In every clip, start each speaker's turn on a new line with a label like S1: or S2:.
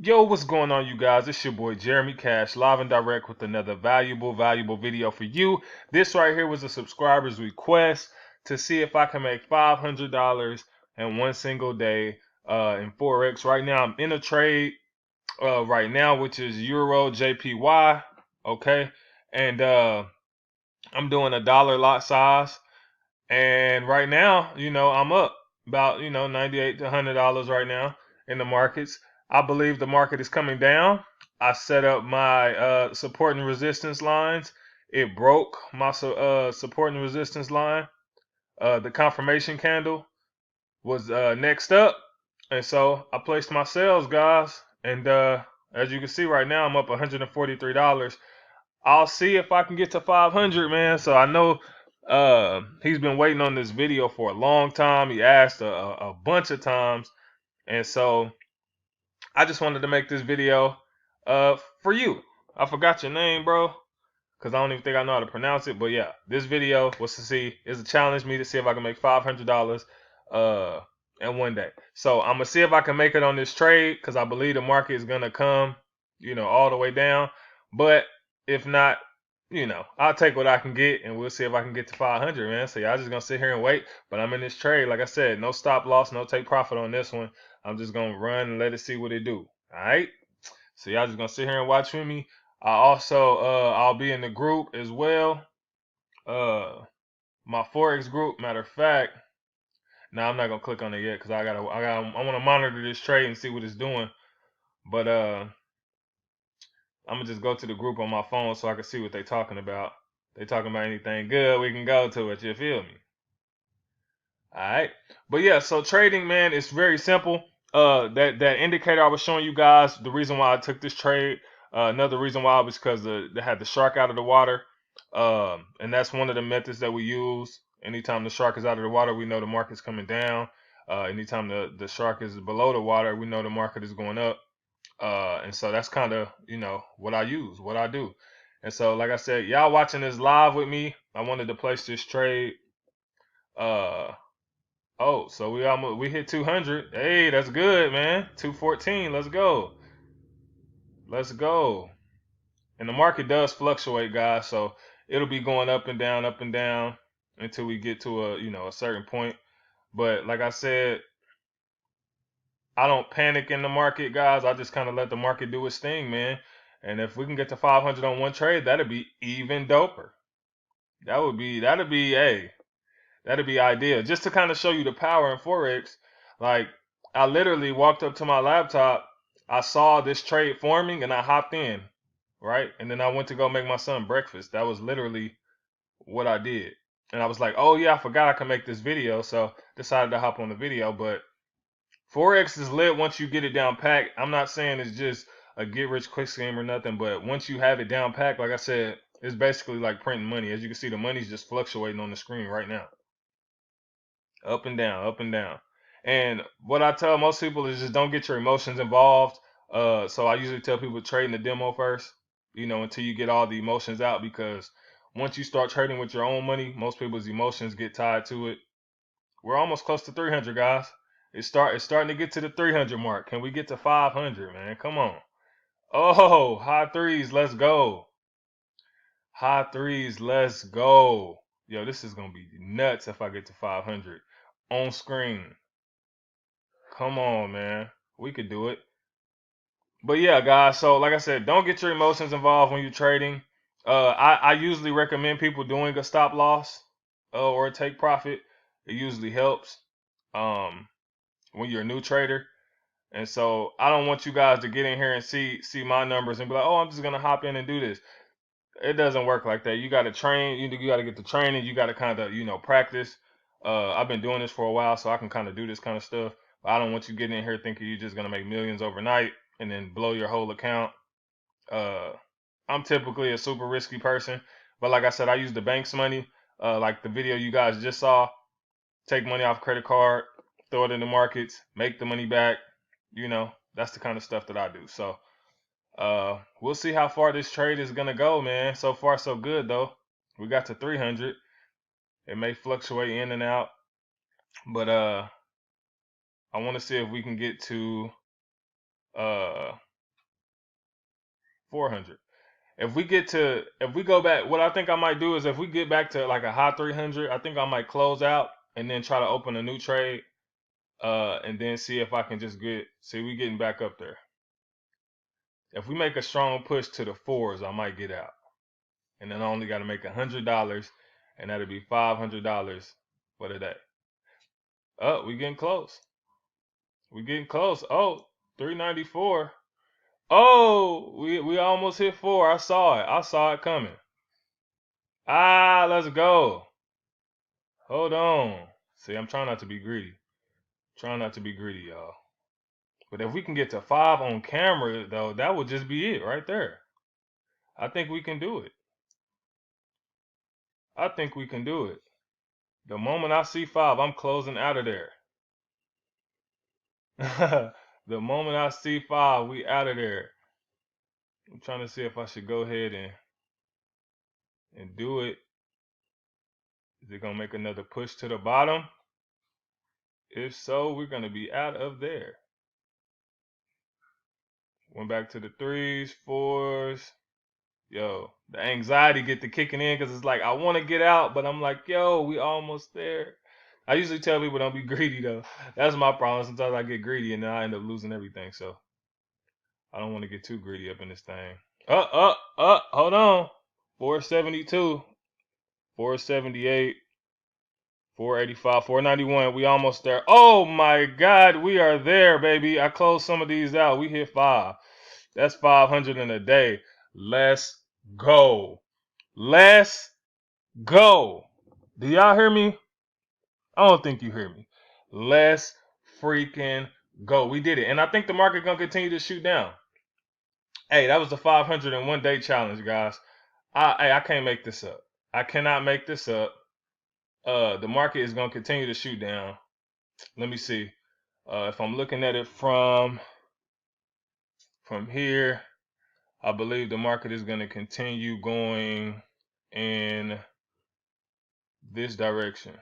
S1: Yo, what's going on, you guys? It's your boy Jeremy Cash, live and direct with another valuable video for you. This right here was a subscriber's request to see if I can make $500 in one single day in Forex. Right now, I'm in a trade right now, which is Euro JPY. Okay, and I'm doing a dollar lot size, and right now, I'm up about, 98 to $100 right now in the markets. I believe the market is coming down. I set up my support and resistance lines. It broke my support and resistance line. The confirmation candle was next up. And so I placed my sales, guys. And as you can see right now, I'm up $143. I'll see if I can get to 500, man. So I know he's been waiting on this video for a long time. He asked a bunch of times, and so I just wanted to make this video for you. I forgot your name, bro, because I don't even think I know how to pronounce it. But yeah, this video was to see, is a challenge me to see if I can make $500 uh in one day. So I'm gonna see if I can make it on this trade, because I believe the market is gonna come, all the way down. But if not, I'll take what I can get, and we'll see if I can get to 500, man. So y'all just gonna sit here and wait. But I'm in this trade, like I said, no stop loss, no take profit on this one. I'm just gonna run and let it see what it do. All right. So y'all just gonna sit here and watch with me. I also I'll be in the group as well. Uh, my Forex group. Matter of fact, now I'm not gonna click on it yet because I want to monitor this trade and see what it's doing. But I'm gonna just go to the group on my phone so I can see what they talking about. They talking about anything good, we can go to it. You feel me? All right. But yeah, so trading, man, it's very simple. That indicator I was showing you guys, the reason why I took this trade, another reason why was because they had the shark out of the water, and that's one of the methods that we use. Anytime the shark is out of the water, we know the market's coming down. Anytime the shark is below the water, we know the market is going up. And so that's kind of, what I use, what I do. And so, like I said, y'all watching this live with me, I wanted to place this trade. Uh, oh, so we hit 200. Hey, that's good, man. 214. Let's go. Let's go. And the market does fluctuate, guys. So it'll be going up and down until we get to a certain point. But like I said, I don't panic in the market, guys. I just kind of let the market do its thing, man. And if we can get to 500 on one trade, that'd be even doper. Hey, that'd be ideal. Just to kind of show you the power in Forex. Like, I literally walked up to my laptop, I saw this trade forming, and I hopped in, right? And then I went to go make my son breakfast. That was literally what I did. And I was like, oh yeah, I forgot I could make this video, so decided to hop on the video. But Forex is lit once you get it down packed. I'm not saying it's just a get rich quick scheme or nothing, but once you have it down packed, like I said, it's basically like printing money. As you can see, the money's just fluctuating on the screen right now. Up and down, up and down. And what I tell most people is just don't get your emotions involved. So I usually tell people trading the demo first, until you get all the emotions out, because once you start trading with your own money, most people's emotions get tied to it. We're almost close to 300, guys. It's starting to get to the 300 mark. Can we get to 500, man? Come on. Oh, high threes, let's go. High threes, let's go. Yo, this is gonna be nuts if I get to 500 on screen. Come on, man. We could do it. But yeah, guys. So like I said, don't get your emotions involved when you're trading. I usually recommend people doing a stop loss or a take profit. It usually helps when you're a new trader. And so I don't want you guys to get in here and see my numbers and be like, oh, I'm just gonna hop in and do this. It doesn't work like that. You got to train. You got to get the training. You got to kind of practice. I've been doing this for a while, so I can kind of do this kind of stuff. But I don't want you getting in here thinking you're just gonna make millions overnight and then blow your whole account. Uh, I'm typically a super risky person, but like I said, I use the bank's money. Like the video you guys just saw, take money off credit card, throw it in the markets, make the money back. That's the kind of stuff that I do. So we'll see how far this trade is gonna go, man. So far, so good though. We got to 300. It may fluctuate in and out, but I want to see if we can get to uh 400. If we go back, what I think I might do is if we get back to like a high 300, I think I might close out and then try to open a new trade, and then see if I can just see we getting back up there. If we make a strong push to the fours, I might get out, and then I only got to make $100, and that'll be $500 for the day. Oh, we getting close. We getting close. Oh, 394. Oh, we almost hit four. I saw it. I saw it coming. Ah, let's go. Hold on. See, I'm trying not to be greedy. Trying not to be greedy, y'all. But if we can get to 5 on camera, though, that would just be it right there. I think we can do it. I think we can do it. The moment I see 5, I'm closing out of there. The moment I see 5, we out of there. I'm trying to see if I should go ahead and do it. Is it gonna make another push to the bottom? If so, we're gonna be out of there. Went back to the 3s, 4s. Yo, the anxiety get to kicking in because it's like I want to get out, but I'm like, yo, we almost there. I usually tell people don't be greedy though. That's my problem. Sometimes I get greedy and then I end up losing everything. So I don't want to get too greedy up in this thing. Hold on. 472, 478, 485, 491. We almost there. Oh my God, we are there, baby. I closed some of these out. We hit 5. That's 500 in a day. Let's go. Let's go. Do y'all hear me? I don't think you hear me. Let's freaking go. We did it. And I think the market going to continue to shoot down. Hey, that was the 501 day challenge, guys. I can't make this up. I cannot make this up. The market is going to continue to shoot down. Let me see. If I'm looking at it from here, I believe the market is going to continue going in this direction.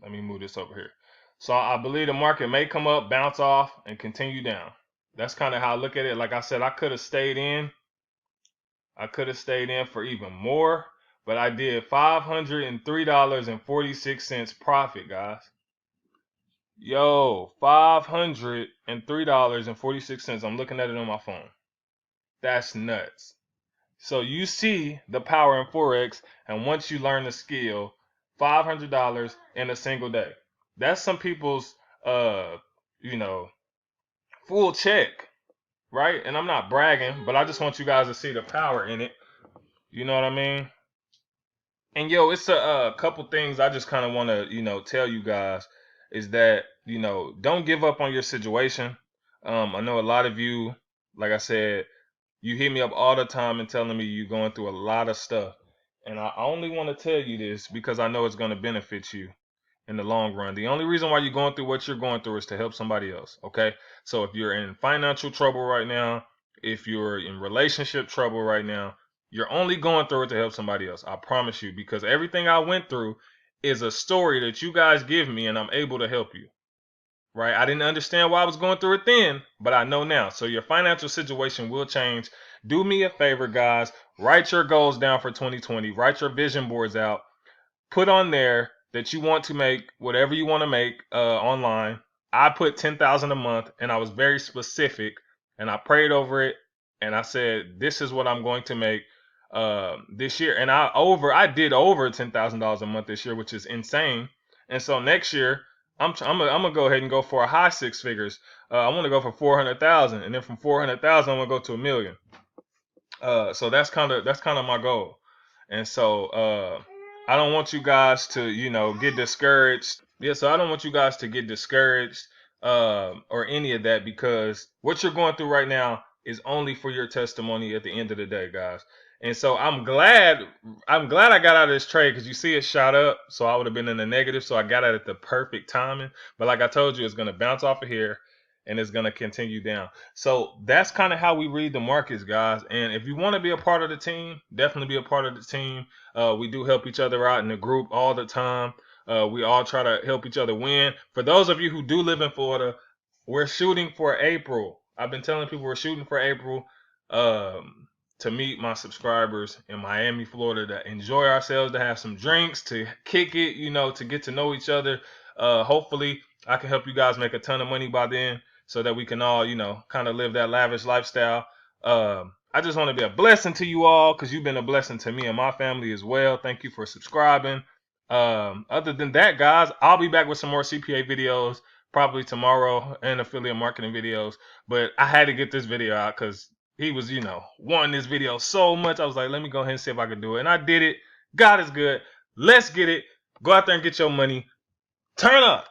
S1: Let me move this over here. So I believe the market may come up, bounce off, and continue down. That's kind of how I look at it. Like I said, I could have stayed in. I could have stayed in for even more, but I did $503.46 profit, guys. Yo, $503.46. I'm looking at it on my phone. That's nuts. So you see the power in Forex, and once you learn the skill, $500 in a single day. That's some people's, full check, right? And I'm not bragging, but I just want you guys to see the power in it. You know what I mean? And yo, it's a couple things I just kind of want to, tell you guys is that, don't give up on your situation. I know a lot of you, like I said, you hit me up all the time and telling me you're going through a lot of stuff. And I only want to tell you this because I know it's going to benefit you in the long run. The only reason why you're going through what you're going through is to help somebody else. Okay. So if you're in financial trouble right now, if you're in relationship trouble right now, you're only going through it to help somebody else. I promise you, because everything I went through is a story that you guys give me and I'm able to help you. Right? I didn't understand why I was going through it then, but I know now. So your financial situation will change. Do me a favor, guys. Write your goals down for 2020. Write your vision boards out. Put on there that you want to make whatever you want to make online. I put 10,000 a month, and I was very specific, and I prayed over it, and I said, this is what I'm going to make this year. And I did over $10,000 a month this year, which is insane. And so next year, I'm gonna go ahead and go for a high 6 figures. I want to go for 400,000, and then from 400,000, I'm gonna go to $1 million. So that's kind of my goal. And so I don't want you guys to get discouraged. Yeah, so I don't want you guys to get discouraged or any of that, because what you're going through right now is only for your testimony at the end of the day, guys. And so I'm glad I got out of this trade, because you see it shot up, so I would have been in the negative. So I got out at the perfect timing. But like I told you, it's going to bounce off of here and it's going to continue down. So that's kind of how we read the markets, guys. And if you want to be a part of the team, definitely be a part of the team. We do help each other out in the group all the time. We all try to help each other win. For those of you who do live in Florida, we're shooting for April. I've been telling people we're shooting for April. to meet my subscribers in Miami, Florida, to enjoy ourselves, to have some drinks, to kick it, to get to know each other. Hopefully, I can help you guys make a ton of money by then so that we can all, kind of live that lavish lifestyle. I just want to be a blessing to you all because you've been a blessing to me and my family as well. Thank you for subscribing. Other than that, guys, I'll be back with some more CPA videos probably tomorrow and affiliate marketing videos. But I had to get this video out because he was, wanting this video so much. I was like, let me go ahead and see if I can do it. And I did it. God is good. Let's get it. Go out there and get your money. Turn up.